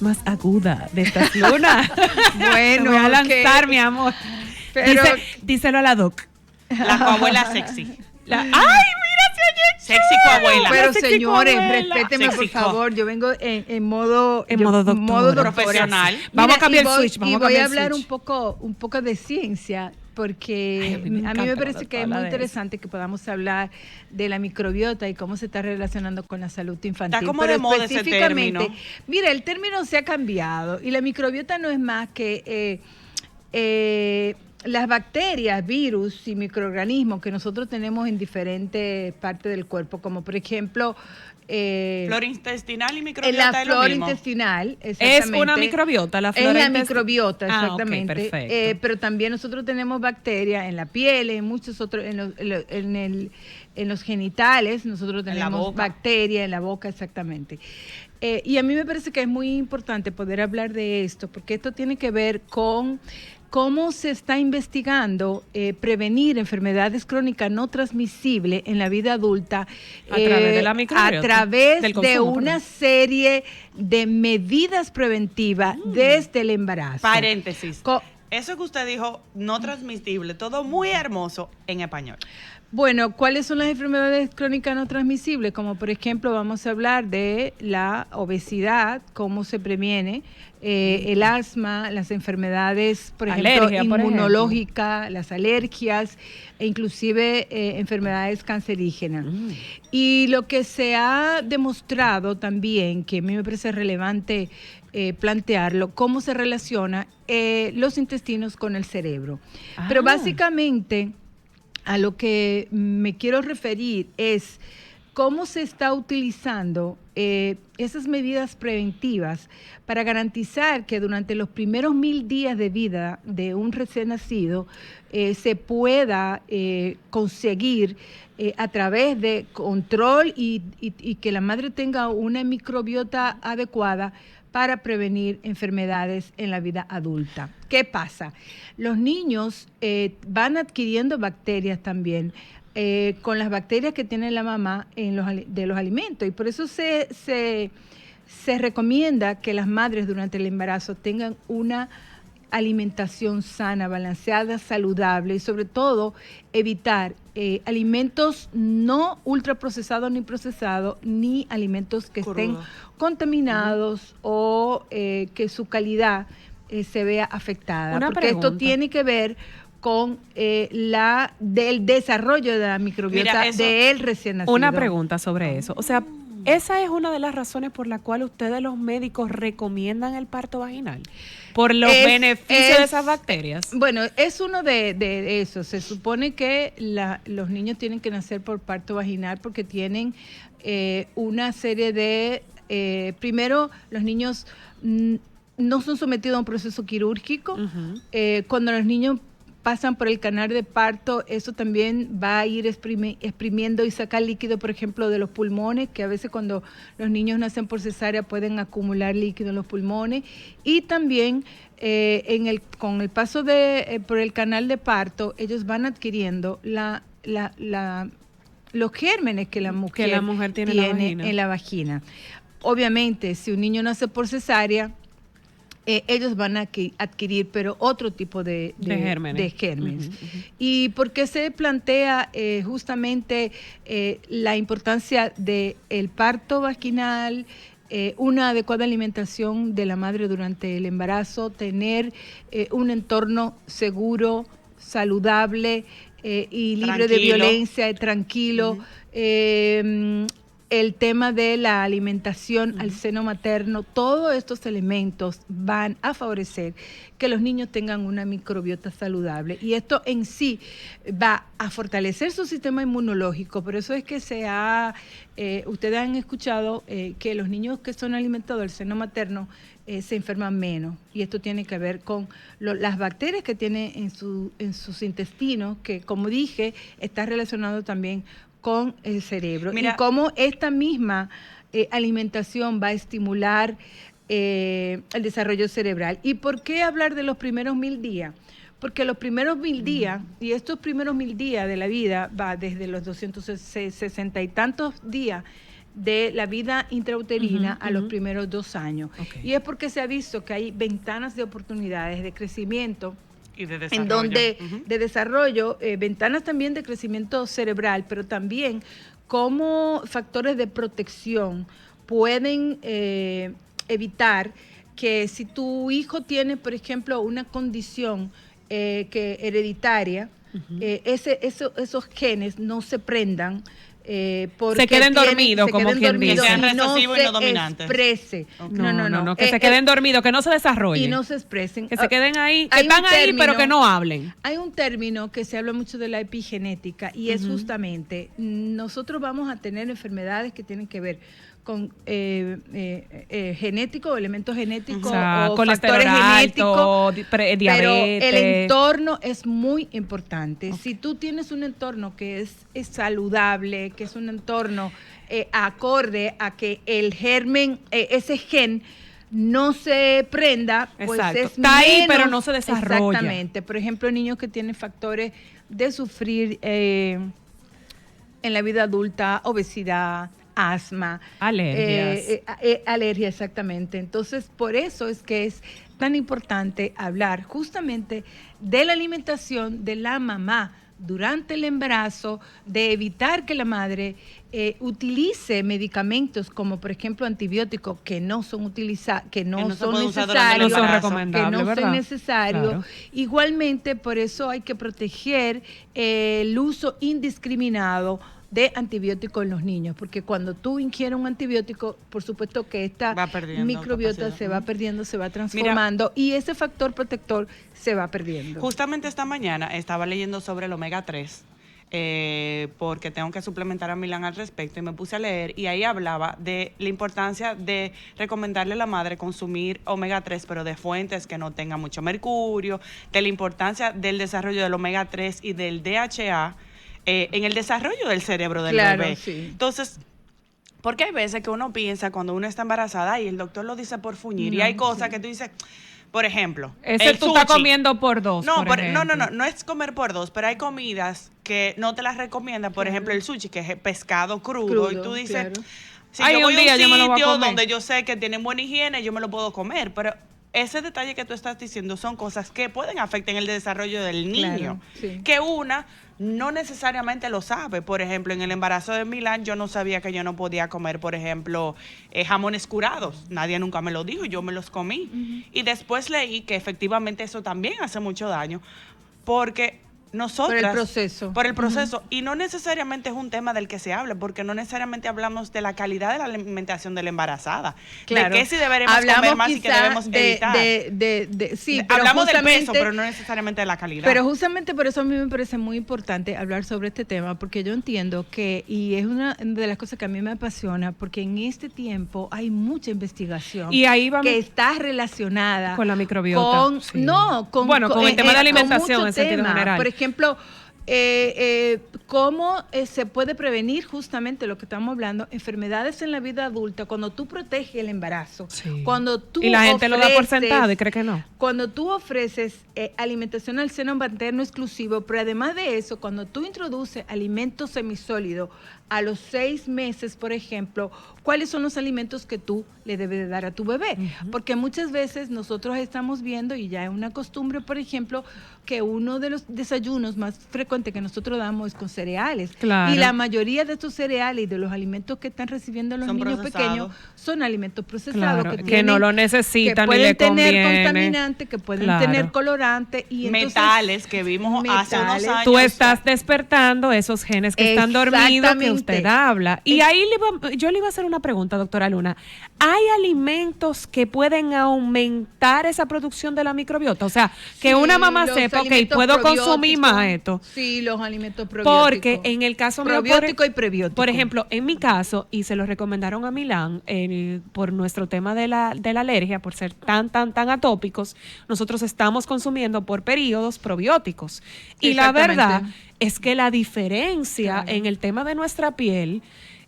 más aguda de estas lunas. Bueno, me voy a lanzar, mi amor. Pero díselo a la doc. La coabuela sexy. ¡Ay, mira, se Sexy coabuela. Pero Sexy señores, coabuela. respétenme por Sexy favor. Yo vengo en modo doctora. Profesional. Vamos a Mira, cambiar y el voy- switch. Vamos y a voy cambiar a el hablar switch. un poco de ciencia, porque Ay, a mí me a mí encanta me la parece que es doctora muy de eso. interesante que podamos hablar de la microbiota y cómo se está relacionando con la salud infantil. Está como Pero de moda ese específicamente, término. mira, el término se ha cambiado y la microbiota no es más que las bacterias, virus y microorganismos que nosotros tenemos en diferentes partes del cuerpo, como por ejemplo Flora intestinal y en microbiota la es lo flora mismo. intestinal, Es exactamente. una microbiota, la Es flora la intestinal. microbiota, Ah, ok, exactamente. perfecto. Pero también nosotros tenemos bacterias en la piel, en muchos otros, en los genitales, nosotros la tenemos boca. bacterias en la boca, exactamente. Y a mí me parece que es muy importante poder hablar de esto, porque esto tiene que ver con cómo se está investigando prevenir enfermedades crónicas no transmisibles en la vida adulta A través de la microbiota, a través del de consumo, una perdón. serie de medidas preventivas desde el embarazo. Paréntesis. Co- Eso que usted dijo, no transmisible, todo muy hermoso en español. Bueno, ¿cuáles son las enfermedades crónicas no transmisibles? Como por ejemplo, vamos a hablar de la obesidad, cómo se previene, el asma, las enfermedades, por ejemplo, Alergia, por inmunológicas, las alergias e inclusive enfermedades cancerígenas. Y lo que se ha demostrado también, que a mí me parece relevante plantearlo, cómo se relaciona los intestinos con el cerebro. Pero básicamente a lo que me quiero referir es cómo se está utilizando esas medidas preventivas para garantizar que durante los primeros 1000 días de vida de un recién nacido se pueda conseguir a través de control y que la madre tenga una microbiota adecuada para prevenir enfermedades en la vida adulta. ¿Qué pasa? Los niños van adquiriendo bacterias también con las bacterias que tiene la mamá de los alimentos y por eso se recomienda que las madres durante el embarazo tengan una alimentación sana, balanceada, saludable y sobre todo evitar alimentos no ultraprocesados ni procesados ni alimentos que estén contaminados o que su calidad se vea afectada. Una porque pregunta. esto tiene que ver con del desarrollo de la microbiota del recién nacido. Una pregunta sobre eso. O sea, esa es una de las razones por la cual ustedes los médicos recomiendan el parto vaginal. Por los beneficios de esas bacterias. Bueno, es uno de esos. Se supone que los niños tienen que nacer por parto vaginal porque tienen una serie de... primero, los niños no son sometidos a un proceso quirúrgico. Cuando los niños pasan por el canal de parto, eso también va a ir exprimiendo y sacar líquido, por ejemplo, de los pulmones, que a veces cuando los niños nacen por cesárea pueden acumular líquido en los pulmones. Y también con el paso por el canal de parto, ellos van adquiriendo los gérmenes que la mujer tiene en la vagina. Obviamente, si un niño nace por cesárea, ellos van a adquirir, pero otro tipo de gérmenes. ¿Y por qué se plantea justamente la importancia del parto vaginal, una adecuada alimentación de la madre durante el embarazo, tener un entorno seguro, saludable y libre de violencia, tranquilo? El tema de la alimentación al seno materno, todos estos elementos van a favorecer que los niños tengan una microbiota saludable y esto en sí va a fortalecer su sistema inmunológico. Por eso es que ustedes han escuchado que los niños que son alimentados al seno materno se enferman menos y esto tiene que ver con las bacterias que tiene en sus intestinos, que como dije está relacionado también con el cerebro. Mira, y cómo esta misma alimentación va a estimular el desarrollo cerebral. ¿Y por qué hablar de los primeros 1000 días? Porque los primeros 1000 días, y estos primeros 1000 días de la vida va desde los 260 y tantos días de la vida intrauterina a los primeros 2 años. Okay. Y es porque se ha visto que hay ventanas de oportunidades de crecimiento Y de desarrollo. en donde de desarrollo, ventanas también de crecimiento cerebral, pero también cómo factores de protección pueden evitar que si tu hijo tiene, por ejemplo, una condición que hereditaria, esos genes no se prendan. Porque se queden dormidos, como quien dice. Que sean y no recesivos se y no dominantes. exprese. Okay. No, que se queden dormidos, que no se desarrollen. Y no se expresen. Que se queden ahí, que Hay están un ahí, término, pero que no hablen. Hay un término que se habla mucho de la epigenética y es justamente, nosotros vamos a tener enfermedades que tienen que ver con genético, elementos genéticos, o colesterol factores alto, genéticos, diabetes. pero el entorno es muy importante. Si tú tienes un entorno que es saludable, que es un entorno acorde a que el germen, ese gen, no se prenda, pues Exacto. es Está ahí, menos, pero no se desarrolla. Exactamente. Por ejemplo, niños que tienen factores de sufrir en la vida adulta, obesidad, asma, alergias. Alergia, exactamente. Entonces, por eso es que es tan importante hablar justamente de la alimentación de la mamá durante el embarazo, de evitar que la madre utilice medicamentos como por ejemplo antibióticos que no son necesarios, que no son recomendables, ¿verdad? necesarios. Claro. Igualmente, por eso hay que proteger el uso indiscriminado de antibióticos en los niños, porque cuando tú ingieres un antibiótico, por supuesto que esta microbiota capacidad. se va perdiendo, se va transformando. Mira, y ese factor protector se va perdiendo. Justamente esta mañana estaba leyendo sobre el omega 3, porque tengo que suplementar a Milán al respecto, y me puse a leer, y ahí hablaba de la importancia de recomendarle a la madre consumir omega 3, pero de fuentes que no tengan mucho mercurio, de la importancia del desarrollo del omega 3 y del DHA, en el desarrollo del cerebro del bebé. Sí. Entonces, porque hay veces que uno piensa cuando uno está embarazada y el doctor lo dice por fuñir, y hay cosas que tú dices, por ejemplo, ese tú estás comiendo por dos. No es comer por dos, pero hay comidas que no te las recomiendan, por ejemplo, el sushi, que es pescado crudo, y tú dices, si yo voy a un sitio donde yo sé que tienen buena higiene, yo me lo puedo comer, pero ese detalle que tú estás diciendo son cosas que pueden afectar el desarrollo del niño, que una no necesariamente lo sabe. Por ejemplo, en el embarazo de Milán yo no sabía que yo no podía comer, por ejemplo, jamones curados. Nadie nunca me lo dijo, yo me los comí. Y después leí que efectivamente eso también hace mucho daño, porque nosotras... Por el proceso. Y no necesariamente es un tema del que se habla, porque no necesariamente hablamos de la calidad de la alimentación de la embarazada. Claro. De qué sí deberemos comer más y qué debemos evitar. Sí, hablamos del peso, pero no necesariamente de la calidad. Pero justamente por eso a mí me parece muy importante hablar sobre este tema, porque yo entiendo que, y es una de las cosas que a mí me apasiona, porque en este tiempo hay mucha investigación y ahí vamos, que está relacionada con la microbiota. Con el tema de alimentación en sentido general. Por ejemplo, cómo se puede prevenir justamente lo que estamos hablando, enfermedades en la vida adulta, cuando tú proteges el embarazo, cuando tú y la gente lo da por sentado y cree que no. Cuando tú ofreces alimentación al seno materno exclusivo, pero además de eso, cuando tú introduces alimentos semisólidos a los 6 meses, por ejemplo, ¿cuáles son los alimentos que tú le debes de dar a tu bebé? Porque muchas veces nosotros estamos viendo, y ya es una costumbre, por ejemplo, que uno de los desayunos más frecuentes que nosotros damos es con cereales. Claro. Y la mayoría de estos cereales y de los alimentos que están recibiendo los niños pequeños son alimentos procesados. Claro, que no lo necesitan ni le conviene. Que pueden tener contaminantes, que pueden tener colorantes. Y entonces, metales que vimos hace unos años. Tú estás despertando esos genes que están dormidos que usted habla. Y ahí yo le iba a hacer una pregunta, doctora Luna. ¿Hay alimentos que pueden aumentar esa producción de la microbiota? O sea, que una mamá sepa, ok, puedo consumir más esto. Sí, los alimentos probióticos. Porque en el caso mío, probiótico y prebiótico. Por ejemplo, en mi caso, y se lo recomendaron a Milán, por nuestro tema de la alergia, por ser tan atópicos, nosotros estamos consumiendo por periodos probióticos. Y la verdad es que la diferencia en el tema de nuestra piel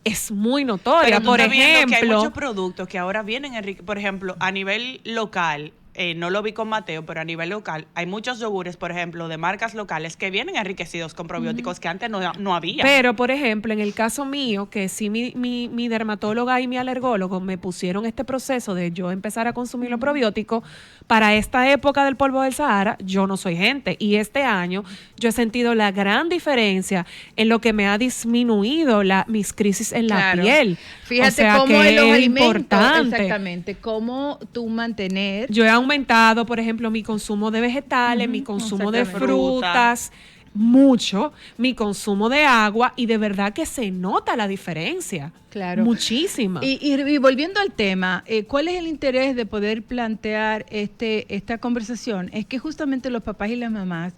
es muy notoria. Pero por ejemplo, que hay muchos productos que ahora vienen, por ejemplo, a nivel local, no lo vi con Mateo, pero a nivel local, hay muchos yogures, por ejemplo, de marcas locales que vienen enriquecidos con probióticos que antes no había. Pero, por ejemplo, en el caso mío, que sí mi dermatóloga y mi alergólogo me pusieron este proceso de yo empezar a consumir los probióticos, para esta época del polvo del Sahara, yo no soy gente. Y este año yo he sentido la gran diferencia en lo que me ha disminuido mis crisis en la piel. Fíjate cómo en los alimentos, exactamente, cómo tú mantener. Yo he aumentado, por ejemplo, mi consumo de vegetales, mi consumo de frutas, mucho, mi consumo de agua, y de verdad que se nota la diferencia. Claro. Muchísima. Y volviendo al tema, ¿cuál es el interés de poder plantear esta conversación? Es que justamente los papás y las mamás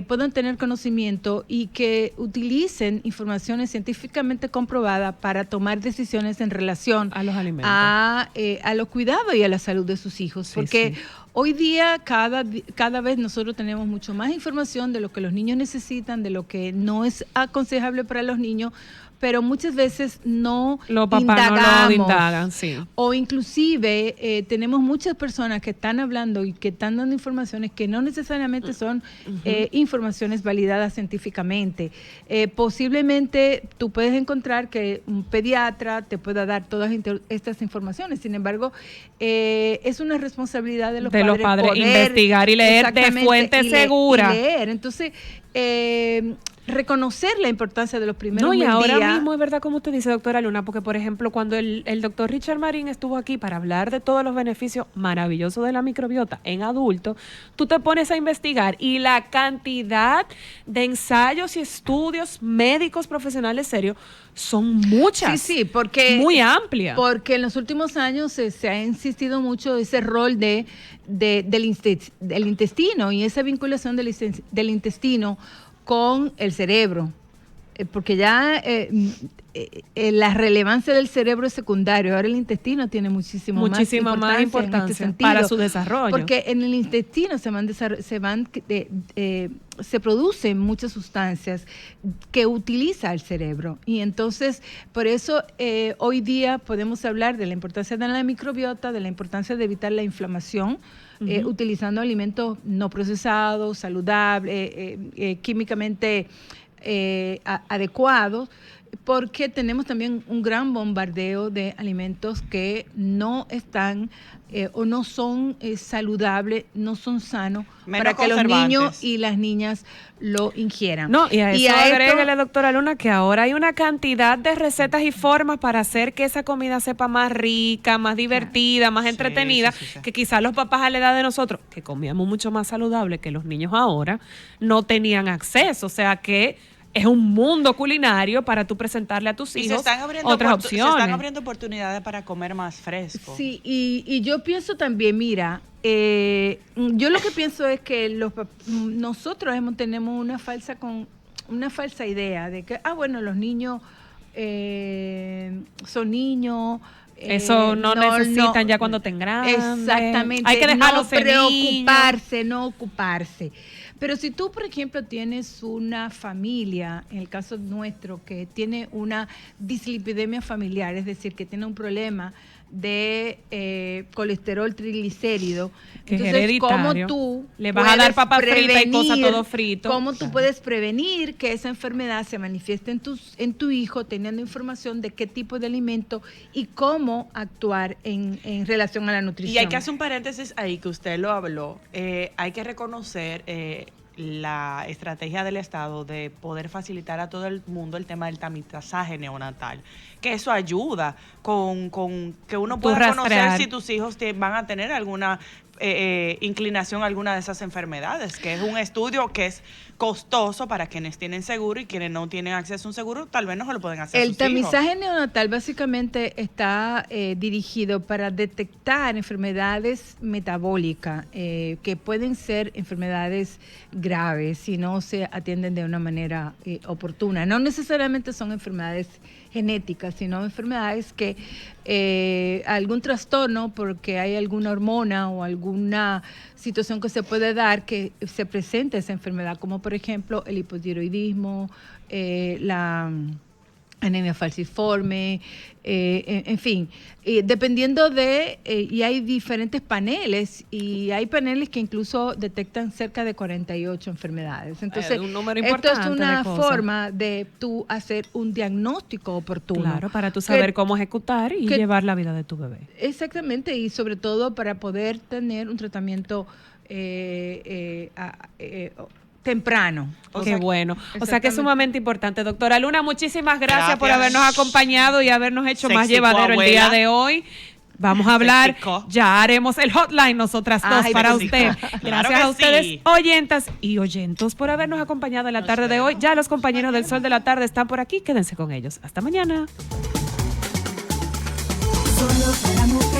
puedan tener conocimiento y que utilicen informaciones científicamente comprobadas para tomar decisiones en relación a los alimentos, a los cuidados y a la salud de sus hijos. Porque hoy día cada vez nosotros tenemos mucho más información de lo que los niños necesitan, de lo que no es aconsejable para los niños, pero muchas veces los papás no lo indagan, sí. O inclusive tenemos muchas personas que están hablando y que están dando informaciones que no necesariamente son informaciones validadas científicamente. Posiblemente tú puedes encontrar que un pediatra te pueda dar todas estas informaciones. Sin embargo, es una responsabilidad de los padres poder investigar y leer de fuente segura. Entonces, reconocer la importancia de los primeros días. No, y ahora mismo es verdad como usted dice, doctora Luna, porque por ejemplo cuando el doctor Richard Marín estuvo aquí para hablar de todos los beneficios maravillosos de la microbiota en adultos, tú te pones a investigar y la cantidad de ensayos y estudios médicos profesionales serios son muchas. Sí, porque muy amplia. Porque en los últimos años se ha insistido mucho ese rol del intestino y esa vinculación del intestino con el cerebro, porque ya la relevancia del cerebro es secundario. Ahora el intestino tiene muchísima más importancia en este para su desarrollo. Porque en el intestino se producen muchas sustancias que utiliza el cerebro. Y entonces, por eso hoy día podemos hablar de la importancia de la microbiota, de la importancia de evitar la inflamación, utilizando alimentos no procesados, saludables, químicamente adecuados, porque tenemos también un gran bombardeo de alimentos que no están o no son saludables, no son sanos para que los niños y las niñas lo ingieran. No, y a eso agréguele, doctora Luna, que ahora hay una cantidad de recetas y formas para hacer que esa comida sepa más rica, más divertida, más entretenida, que quizás los papás a la edad de nosotros, que comíamos mucho más saludable que los niños ahora, no tenían acceso. O sea que es un mundo culinario para tú presentarle a tus hijos otras opciones. Se están abriendo oportunidades para comer más fresco. Sí, y yo pienso también, mira, yo lo que pienso es que nosotros tenemos una falsa idea de que, bueno, los niños son niños. Eso no necesitan ya cuando tengan grandes. Exactamente. Hay que dejarlos no ocuparse. Pero si tú, por ejemplo, tienes una familia, en el caso nuestro, que tiene una dislipidemia familiar, es decir, que tiene un problema de colesterol triglicérido, que entonces, es hereditario, ¿cómo tú le vas a dar papas fritas y cosas todo frito? ¿Cómo tú puedes prevenir que esa enfermedad se manifieste en tu hijo, teniendo información de qué tipo de alimento y cómo actuar en relación a la nutrición? Y hay que hacer un paréntesis ahí, que usted lo habló. Hay que reconocer la estrategia del Estado de poder facilitar a todo el mundo el tema del tamizaje neonatal, que eso ayuda con que uno pueda conocer si tus hijos van a tener alguna inclinación a alguna de esas enfermedades, que es un estudio que es costoso para quienes tienen seguro, y quienes no tienen acceso a un seguro tal vez no se lo pueden hacer. El tamizaje neonatal básicamente está dirigido para detectar enfermedades metabólicas que pueden ser enfermedades graves si no se atienden de una manera oportuna. No necesariamente son enfermedades genéticas, sino enfermedades que algún trastorno porque hay alguna hormona o alguna situación que se puede dar que se presente esa enfermedad, como por ejemplo el hipotiroidismo, anemia falciforme, en fin, dependiendo de, y hay diferentes paneles, y hay paneles que incluso detectan cerca de 48 enfermedades. Entonces, un número esto es importante una de cosas. forma de tú hacer un diagnóstico oportuno. Claro, para tú saber cómo ejecutar y llevar la vida de tu bebé. Exactamente, y sobre todo para poder tener un tratamiento temprano. Qué bueno. O sea que es sumamente importante. Doctora Luna, muchísimas gracias por habernos acompañado y habernos hecho más llevadero el día de hoy. Vamos a hablar, ya haremos el hotline nosotras dos para usted. Gracias a ustedes, oyentas y oyentos, por habernos acompañado en la tarde de hoy. Ya los compañeros del Sol de la Tarde están por aquí, quédense con ellos. Hasta mañana. Solo para mujeres.